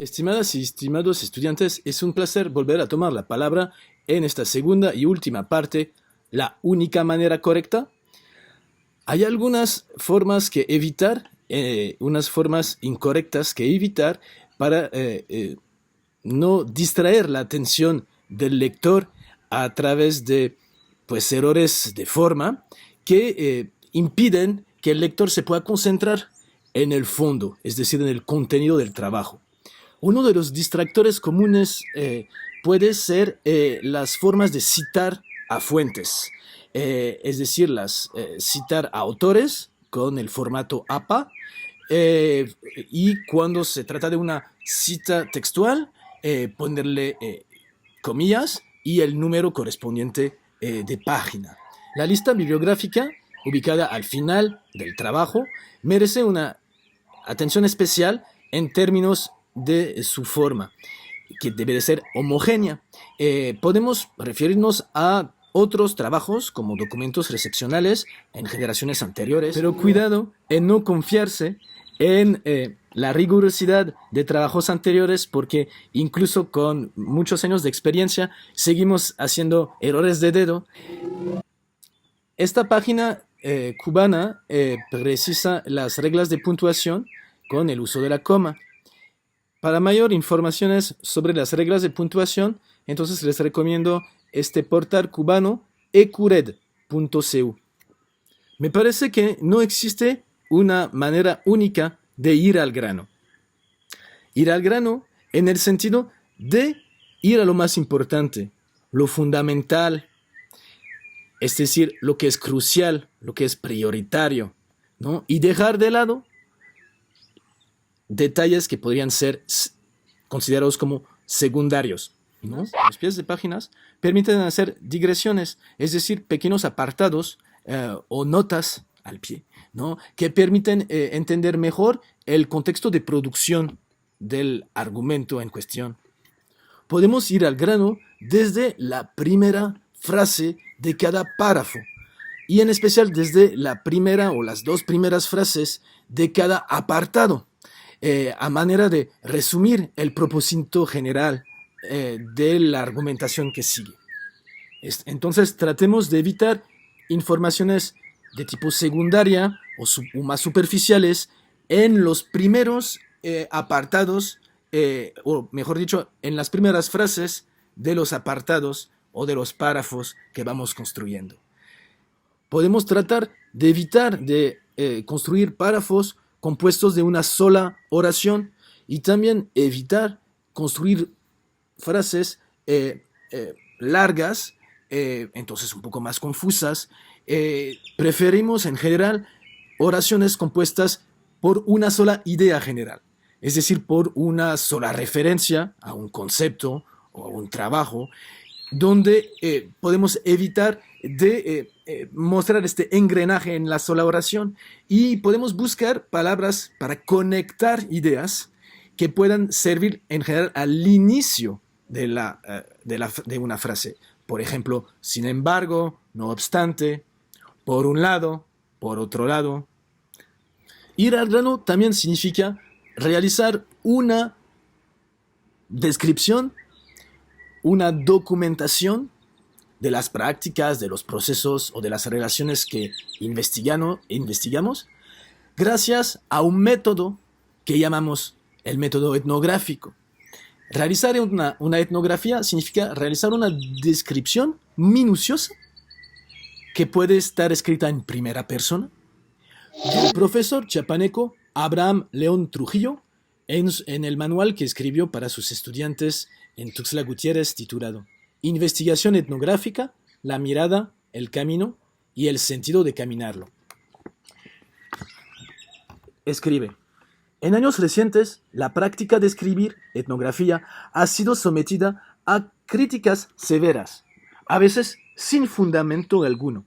Estimadas y estimados estudiantes, es un placer volver a tomar la palabra en esta segunda y última parte, la única manera correcta. Hay algunas formas que evitar, unas formas incorrectas que evitar para no distraer la atención del lector a través de errores de forma que impiden que el lector se pueda concentrar en el fondo, es decir, en el contenido del trabajo. Uno de los distractores comunes puede ser las formas de citar a fuentes, es decir, citar a autores con el formato APA, y cuando se trata de una cita textual, ponerle comillas y el número correspondiente de página. La lista bibliográfica, ubicada al final del trabajo, merece una atención especial en términos de su forma, que debe de ser homogénea. Podemos referirnos a otros trabajos como documentos recepcionales en generaciones anteriores, pero cuidado en no confiarse en la rigurosidad de trabajos anteriores, porque incluso con muchos años de experiencia seguimos haciendo errores de dedo. Esta página cubana precisa las reglas de puntuación con el uso de la coma. Para mayor informaciones sobre las reglas de puntuación, entonces les recomiendo este portal cubano ecured.cu. Me parece que no existe una manera única de ir al grano. Ir al grano en el sentido de ir a lo más importante, lo fundamental, es decir, lo que es crucial, lo que es prioritario, ¿no? Y dejar de lado detalles que podrían ser considerados como secundarios, ¿no? Los pies de páginas permiten hacer digresiones, es decir, pequeños apartados o notas al pie, ¿no? Que permiten entender mejor el contexto de producción del argumento en cuestión. Podemos ir al grano desde la primera frase de cada párrafo y en especial desde la primera o las dos primeras frases de cada apartado, a manera de resumir el propósito general de la argumentación que sigue. Entonces tratemos de evitar informaciones de tipo secundaria o más superficiales en los primeros apartados, o mejor dicho, en las primeras frases de los apartados o de los párrafos que vamos construyendo. Podemos tratar de evitar de construir párrafos compuestos de una sola oración y también evitar construir frases largas, entonces un poco más confusas. Preferimos en general oraciones compuestas por una sola idea general, es decir, por una sola referencia a un concepto o a un trabajo, donde podemos evitar de mostrar este engranaje en la sola oración y podemos buscar palabras para conectar ideas que puedan servir en general al inicio de una frase. Por ejemplo, sin embargo, no obstante, por un lado, por otro lado. Ir al grano también significa realizar una descripción, una documentación de las prácticas, de los procesos o de las relaciones que investigamos gracias a un método que llamamos el método etnográfico. Realizar una etnografía significa realizar una descripción minuciosa que puede estar escrita en primera persona del profesor chiapaneco Abraham León Trujillo en el manual que escribió para sus estudiantes en Tuxtla Gutiérrez titulado Investigación etnográfica, la mirada, el camino y el sentido de caminarlo. Escribe: en años recientes, la práctica de escribir etnografía ha sido sometida a críticas severas, a veces sin fundamento alguno.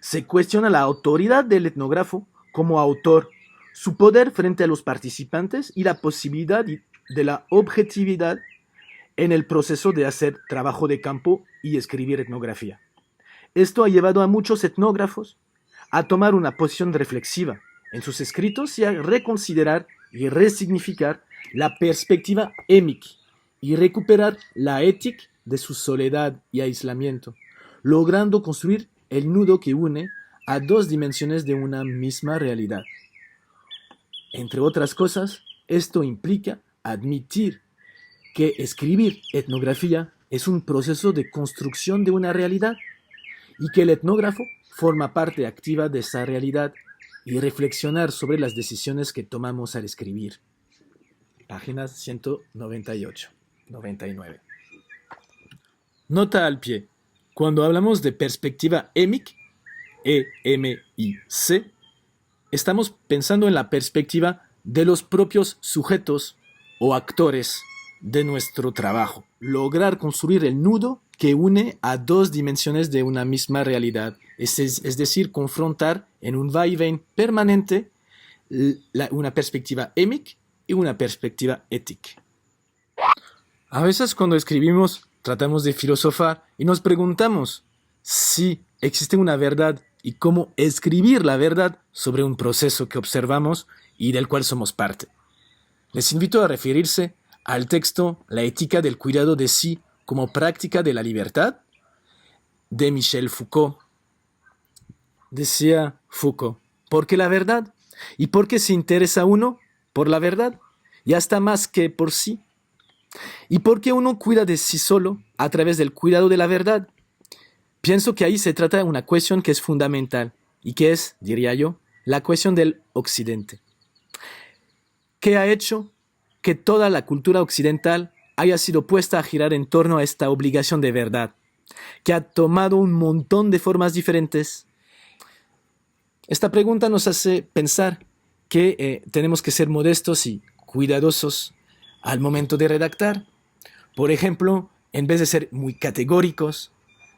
Se cuestiona la autoridad del etnógrafo como autor, su poder frente a los participantes y la posibilidad de la objetividad en el proceso de hacer trabajo de campo y escribir etnografía. Esto ha llevado a muchos etnógrafos a tomar una posición reflexiva en sus escritos y a reconsiderar y resignificar la perspectiva émica y recuperar la ética de su soledad y aislamiento, logrando construir el nudo que une a dos dimensiones de una misma realidad. Entre otras cosas, esto implica admitir que escribir etnografía es un proceso de construcción de una realidad y que el etnógrafo forma parte activa de esa realidad y reflexionar sobre las decisiones que tomamos al escribir. Páginas 198, 99. Nota al pie. Cuando hablamos de perspectiva EMIC, E-M-I-C, estamos pensando en la perspectiva de los propios sujetos o actores de nuestro trabajo. Lograr construir el nudo que une a dos dimensiones de una misma realidad. Es decir, confrontar en un vaivén permanente una perspectiva émic y una perspectiva ética. A veces cuando escribimos tratamos de filosofar y nos preguntamos si existe una verdad y cómo escribir la verdad sobre un proceso que observamos y del cual somos parte. Les invito a referirse al texto La ética del cuidado de sí como práctica de la libertad de Michel Foucault. Decía Foucault, ¿por qué la verdad? ¿Y por qué se interesa uno por la verdad? Y hasta más que por sí. ¿Y por qué uno cuida de sí solo a través del cuidado de la verdad? Pienso que ahí se trata de una cuestión que es fundamental y que es, diría yo, la cuestión del occidente. ¿Qué ha hecho que toda la cultura occidental haya sido puesta a girar en torno a esta obligación de verdad, que ha tomado un montón de formas diferentes? Esta pregunta nos hace pensar que tenemos que ser modestos y cuidadosos al momento de redactar. Por ejemplo, en vez de ser muy categóricos,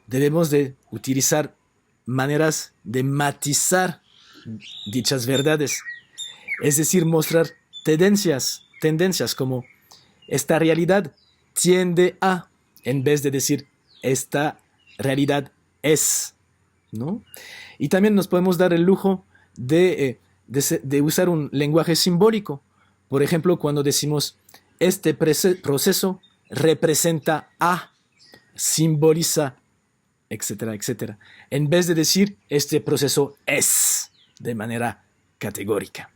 debemos de utilizar maneras de matizar dichas verdades, es decir, mostrar tendencias como esta realidad tiende a, en vez de decir esta realidad es, ¿no? Y también nos podemos dar el lujo de usar un lenguaje simbólico. Por ejemplo, cuando decimos este proceso representa a, simboliza, etcétera, etcétera, en vez de decir este proceso es de manera categórica.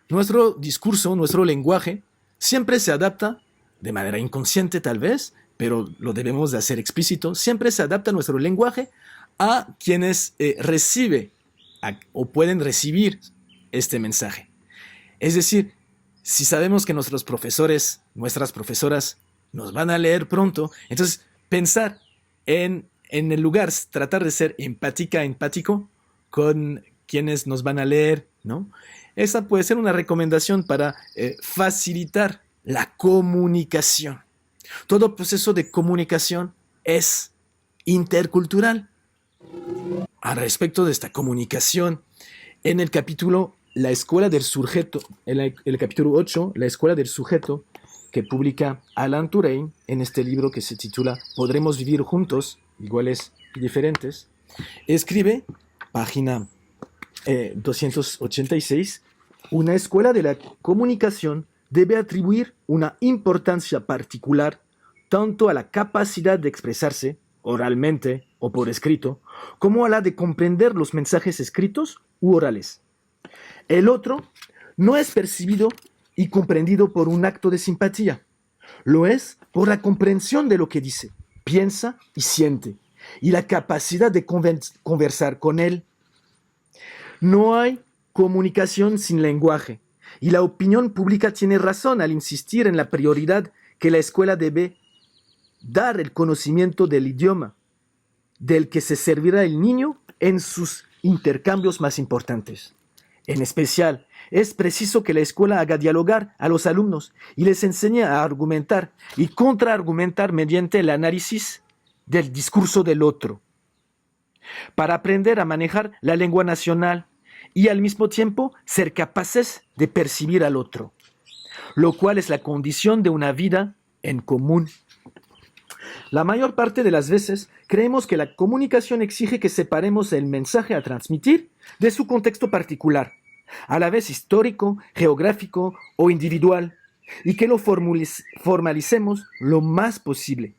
Nuestro discurso, nuestro lenguaje, siempre se adapta, de manera inconsciente tal vez, pero lo debemos de hacer explícito, siempre se adapta nuestro lenguaje a quienes reciben o pueden recibir este mensaje. Es decir, si sabemos que nuestros profesores, nuestras profesoras, nos van a leer pronto, entonces pensar en el lugar, tratar de ser empático con quienes nos van a leer, ¿no? Esa puede ser una recomendación para facilitar la comunicación. Todo proceso de comunicación es intercultural. Al respecto de esta comunicación, en el capítulo La Escuela del Sujeto, el capítulo 8, La Escuela del Sujeto, que publica Alain Touraine en este libro que se titula Podremos vivir juntos, iguales y diferentes, escribe, página 286, una escuela de la comunicación debe atribuir una importancia particular tanto a la capacidad de expresarse, oralmente o por escrito, como a la de comprender los mensajes escritos u orales. El otro no es percibido y comprendido por un acto de simpatía. Lo es por la comprensión de lo que dice, piensa y siente, y la capacidad de conversar con él. No hay comunicación sin lenguaje, y la opinión pública tiene razón al insistir en la prioridad que la escuela debe dar el conocimiento del idioma, del que se servirá el niño en sus intercambios más importantes. En especial, es preciso que la escuela haga dialogar a los alumnos y les enseñe a argumentar y contraargumentar mediante el análisis del discurso del otro, para aprender a manejar la lengua nacional y al mismo tiempo ser capaces de percibir al otro, lo cual es la condición de una vida en común. La mayor parte de las veces creemos que la comunicación exige que separemos el mensaje a transmitir de su contexto particular, a la vez histórico, geográfico o individual, y que lo formalicemos lo más posible.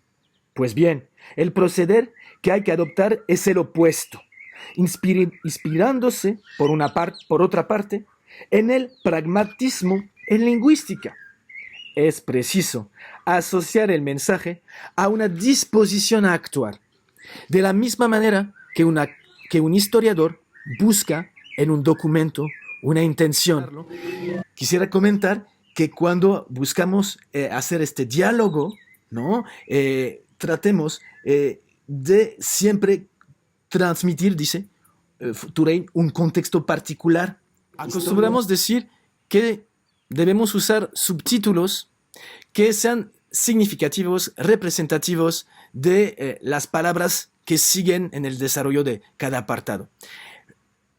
Pues bien, el proceder que hay que adoptar es el opuesto, inspirándose, por otra parte, en el pragmatismo en lingüística. Es preciso asociar el mensaje a una disposición a actuar, de la misma manera que un historiador busca en un documento una intención. Quisiera comentar que cuando buscamos hacer este diálogo, ¿no? Tratemos de siempre transmitir, dice Touraine, un contexto particular. Acostumbramos decir que debemos usar subtítulos que sean significativos, representativos de las palabras que siguen en el desarrollo de cada apartado.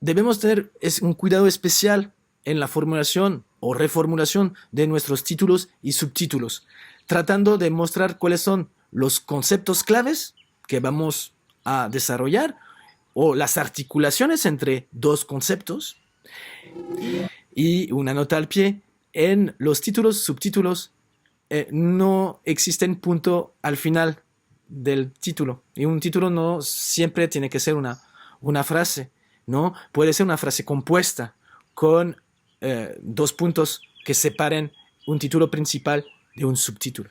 Debemos tener un cuidado especial en la formulación o reformulación de nuestros títulos y subtítulos, tratando de mostrar cuáles son los conceptos claves que vamos a desarrollar o las articulaciones entre dos conceptos. Y una nota al pie: en los títulos, subtítulos, no existen punto al final del título. Y un título no siempre tiene que ser una frase, ¿no? Puede ser una frase compuesta con dos puntos que separen un título principal de un subtítulo.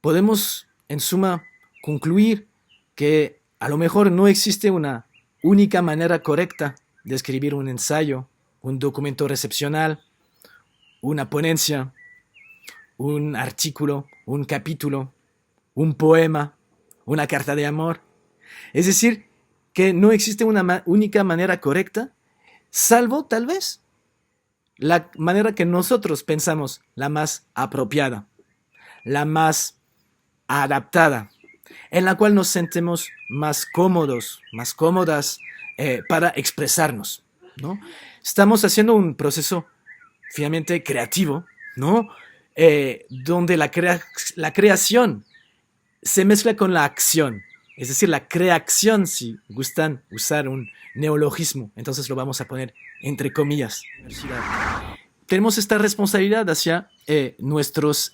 Podemos, en suma, concluir que a lo mejor no existe una única manera correcta de escribir un ensayo, un documento recepcional, una ponencia, un artículo, un capítulo, un poema, una carta de amor. Es decir, que no existe una única manera correcta, salvo tal vez la manera que nosotros pensamos la más apropiada, la más adaptada, en la cual nos sentimos más cómodos, más cómodas para expresarnos, ¿no? Estamos haciendo un proceso finalmente creativo, ¿no? Donde la creación se mezcla con la acción. Es decir, la creación, si gustan usar un neologismo, entonces lo vamos a poner entre comillas. Tenemos esta responsabilidad hacia nuestros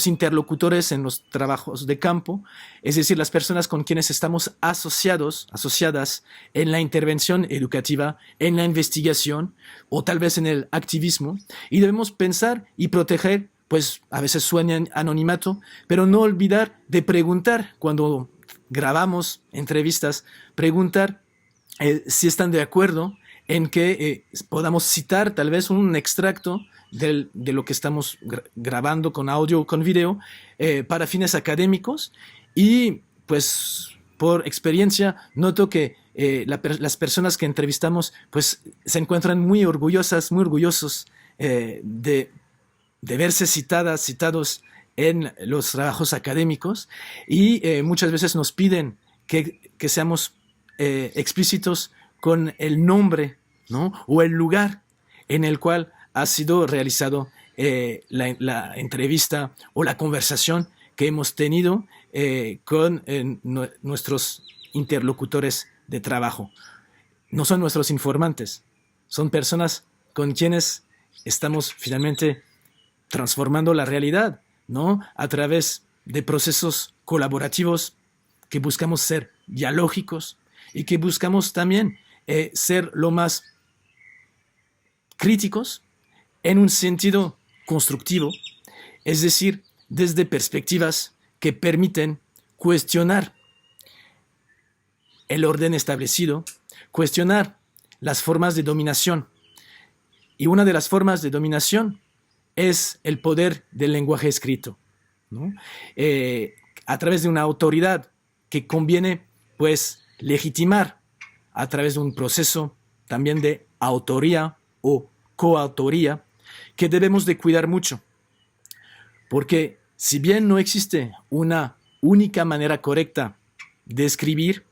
interlocutores en los trabajos de campo, es decir, las personas con quienes estamos asociadas en la intervención educativa, en la investigación o tal vez en el activismo, y debemos pensar y proteger, pues a veces suena anonimato, pero no olvidar de preguntar cuando grabamos entrevistas, preguntar si están de acuerdo en que podamos citar tal vez un extracto de lo que estamos grabando con audio o con video para fines académicos. Y pues por experiencia noto que las personas que entrevistamos pues se encuentran muy orgullosas, muy orgullosos de verse citados en los trabajos académicos, y muchas veces nos piden que seamos explícitos con el nombre, ¿no? O el lugar en el cual ha sido realizado la entrevista o la conversación que hemos tenido con nuestros interlocutores de trabajo. No son nuestros informantes, son personas con quienes estamos finalmente transformando la realidad, ¿no? A través de procesos colaborativos que buscamos ser dialógicos y que buscamos también ser lo más críticos en un sentido constructivo, es decir, desde perspectivas que permiten cuestionar el orden establecido, cuestionar las formas de dominación. Y una de las formas de dominación es el poder del lenguaje escrito, ¿no? A través de una autoridad que conviene, pues, legitimar a través de un proceso también de autoría o coautoría, que debemos de cuidar mucho. Porque si bien no existe una única manera correcta de escribir,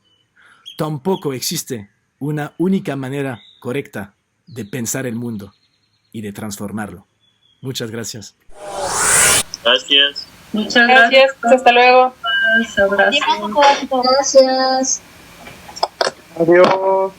tampoco existe una única manera correcta de pensar el mundo y de transformarlo. Muchas gracias. Gracias. Muchas gracias. Hasta luego. Gracias. Adiós.